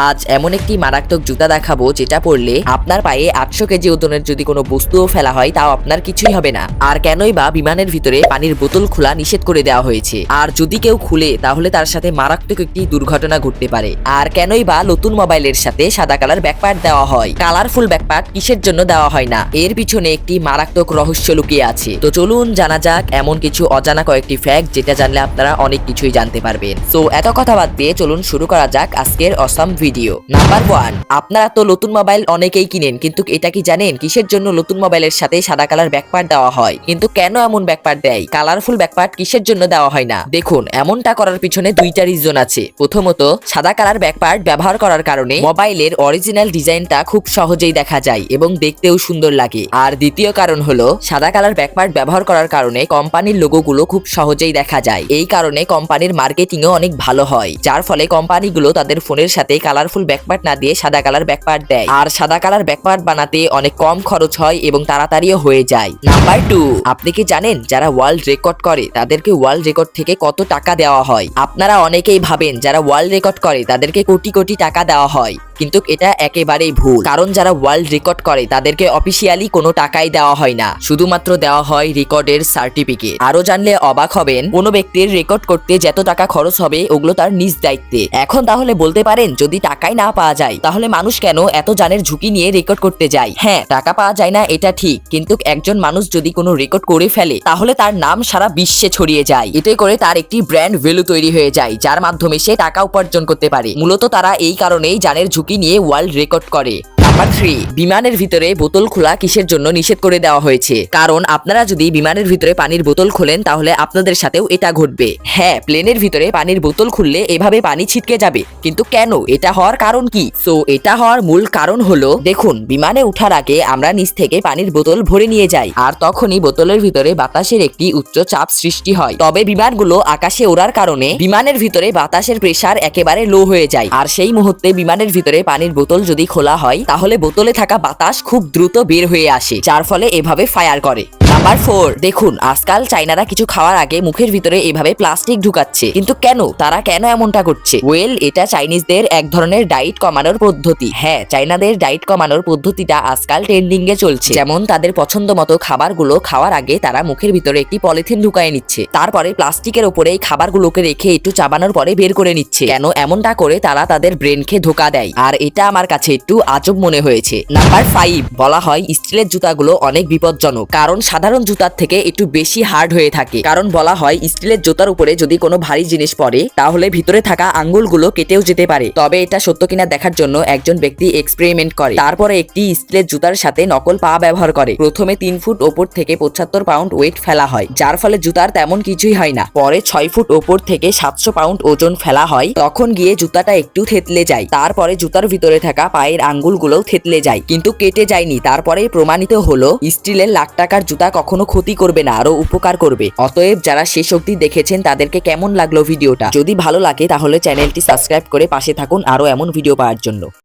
আজ এমন একটি মারাত্মক জুতা দেখাবো যেটা পরলে আপনার পায়ে 800 কেজি ওজনের যদি কোনো বস্তুও ফেলা হয় তাও আপনার কিছুই হবে না। আর কেনই বা বিমানের ভিতরে পানির বোতল খোলা নিষেধ করে দেওয়া হয়েছে, আর যদি কেউ খুলে তাহলে তার সাথে মারাত্মক একটি দুর্ঘটনা ঘটতে পারে। আর কেনই বা নতুন মোবাইলের সাথে সাদা কালার ব্যাকপার্ট দেওয়া হয়, কালারফুল ব্যাকপার্ট কিসের জন্য দেওয়া হয় না, এর পিছনে একটি মারাত্মক রহস্য লুকিয়ে আছে। তো চলুন জানা যাক এমন কিছু অজানা কয়েকটি ফ্যাক্ট যেটা জানলে আপনারা অনেক কিছুই জানতে পারবেন। সো এত কথা বাদ দিয়ে চলুন শুরু করা যাক আজকের অসাম ভিডিও। নাম্বার 1, আপনারা তো নতুন মোবাইল অনেকেই কিনেন, কিন্তু এটা কি জানেন কিসের জন্য নতুন মোবাইলের সাথে সাদা কালার ব্যাকপার্ট দেওয়া হয়? কিন্তু কেন এমন ব্যাকপার্ট দেয়, কালারফুল ব্যাকপার্ট কিসের জন্য দেওয়া হয় না? দেখুন, এমনটা করার পিছনে দুইটা রিজন আছে। প্রথমত, সাদা কালার ব্যাকপার্ট ব্যবহার করার কারণে মোবাইলের অরিজিনাল ডিজাইনটা খুব সহজেই দেখা যায় এবং দেখতেও সুন্দর লাগে। আর দ্বিতীয় কারণ হলো, সাদা কালার ব্যাকপার্ট ব্যবহার করার কারণে কোম্পানির লোগোগুলো খুব সহজেই দেখা যায়। এই কারণে কোম্পানির মার্কেটিংও অনেক ভালো হয়, যার ফলে কোম্পানিগুলো তাদের ফোনের সাথে কালারফুল ব্যাকপার্ট না দিয়ে সাদা কালার ব্যাকপার্ট দেয়। আর সাদা কালার ব্যাকপার্ট বানাতে অনেক কম খরচ হয় এবং তাড়াতাড়িও হয়ে যায়। নাম্বার 2, আপনি কি জানেন যারা ওয়ার্ল্ড রেকর্ড করে তাদেরকে ওয়ার্ল্ড রেকর্ড থেকে কত টাকা দেওয়া হয়? আপনারা অনেকেই ভাবেন যারা ওয়ার্ল্ড রেকর্ড করে তাদেরকে কোটি কোটি টাকা দেওয়া হয়, কিন্তু এটা একেবারেই ভুল। কারণ যারা ওয়ার্ল্ড রেকর্ড করে তাদেরকে অফিসিয়ালি কোনো টাকাই দেওয়া হয় না, শুধুমাত্র দেওয়া হয় রেকর্ডের সার্টিফিকেট। আরো জানলে অবাক হবেন, কোনো ব্যক্তির রেকর্ড করতে যত টাকা খরচ হবে ওগুলো তার নিজ দায়িত্বে। এখন তাহলে বলতে পারেন, যদি টাকাই না পাওয়া যায় তাহলে মানুষ কেন এত জানের ঝুঁকি নিয়ে রেকর্ড করতে যায়? হ্যাঁ, টাকা পাওয়া যায় না এটা ঠিক, কিন্তু একজন মানুষ যদি কোনো রেকর্ড করে ফেলে তাহলে তার নাম সারা বিশ্বে ছড়িয়ে যায়। এতে করে তার একটি ব্র্যান্ড ভ্যালু তৈরি হয়ে যায়, যার মাধ্যমে সে টাকা উপার্জন করতে পারে। মূলত তারা এই কারণেই জানের ঝুঁকি নিয়ে ওয়ার্ল্ড রেকর্ড করে। নাম্বার 3, বিমানের ভিতরে বোতল খোলা কিসের জন্য নিষেধ করে দেওয়া হয়েছে? কারণ আপনারা যদি বিমানের ভিতরে পানির বোতল খোলেন তাহলে আপনাদের সাথেও এটা ঘটবে। হ্যাঁ, প্লেনের ভিতরে পানির বোতল খুললে এভাবে পানি ছিটকে যাবে, কিন্তু কেন, এটা হওয়ার কারণ কি? সো এটা হওয়ার মূল কারণ হলো, দেখুন, বিমানে ওঠার আগে আমরা নিচ থেকে পানির বোতল ভরে নিয়ে যাই, আর তখনই বোতলের ভিতরে বাতাসের একটি উচ্চ চাপ সৃষ্টি হয়। তবে বিমানগুলো আকাশে ওড়ার কারণে বিমানের ভিতরে বাতাসের প্রেসার একেবারে লো হয়ে যায়, আর সেই মুহূর্তে বিমানের ভিতরে পানির বোতল যদি খোলা হয় তাহলে বোতলে থাকা বাতাস খুব দ্রুত বের হয়ে আসে, যার ফলে এভাবে ফায়ার করে। নাম্বার 4, দেখুন, আজকাল চাইনারা কিছু খাওয়ার আগে মুখের ভিতরে এভাবে প্লাস্টিক ঢুকাচ্ছে, কিন্তু কেন, তারা কেন এমনটা করছে? ওয়েল, এটা চাইনিজদের এক ধরনের ডায়েট কমানোর পদ্ধতি। হ্যাঁ, চাইনাদের ডায়েট কমানোর পদ্ধতিটা আজকাল ট্রেন্ডিং এ চলছে। যেমন তাদের পছন্দ মতো খাবারগুলো খাওয়ার আগে তারা মুখের ভিতরে একটি পলিথিন ঢুকায় নিচ্ছে, তারপরে প্লাস্টিকের উপরে এই খাবারগুলোকে রেখে একটু চাবানোর পরে বের করে নিচ্ছে। কেন এমনটা করে? তারা তাদের ব্রেনকে ধোঁকা দেয়, আর এটা আমার কাছে একটু আজব মনে হয়েছে। নাম্বার 5, বলা হয় স্টিলের জুতাগুলো অনেক বিপজ্জনক, কারণ সাধারণ জুতার থেকে একটু বেশি হার্ড হয়ে থাকে। কারণ বলা হয় স্টিলের জুতার উপরে যদি কোনো ভারী জিনিস পড়ে তাহলে ভিতরে থাকা আঙ্গুলগুলো কেটেও যেতে পারে। তবে এটা সত্য কিনা দেখার জন্য একজন ব্যক্তি এক্সপেরিমেন্ট করে, তারপরে একটি স্টিলের জুতার সাথে নকল পা ব্যবহার করে। প্রথমে 3 ফুট ওপর থেকে 75 পাউন্ড ওয়েট ফেলা হয়, যার ফলে জুতার তেমন কিছুই হয় না। পরে 6 ফুট ওপর থেকে 700 পাউন্ড ওজন ফেলা হয়, তখন গিয়ে জুতাটা একটু থেতলে যায়। তারপরে জুতার ভিতরে থাকা পায়ের আঙ্গুলগুলোও থেতলে যায়, কিন্তু কেটে যায়নি। তারপরে প্রমাণিত হলো স্টিলের লাখ টাকার জুতা কখনো ক্ষতি করবে না, আরো উপকার করবে। অতএব যারা শেষ অবধি দেখেছেন তাদেরকে কেমন লাগলো ভিডিওটা? যদি ভালো লাগে তাহলে চ্যানেলটি সাবস্ক্রাইব করে পাশে থাকুন আরো এমন ভিডিও পাওয়ার জন্য।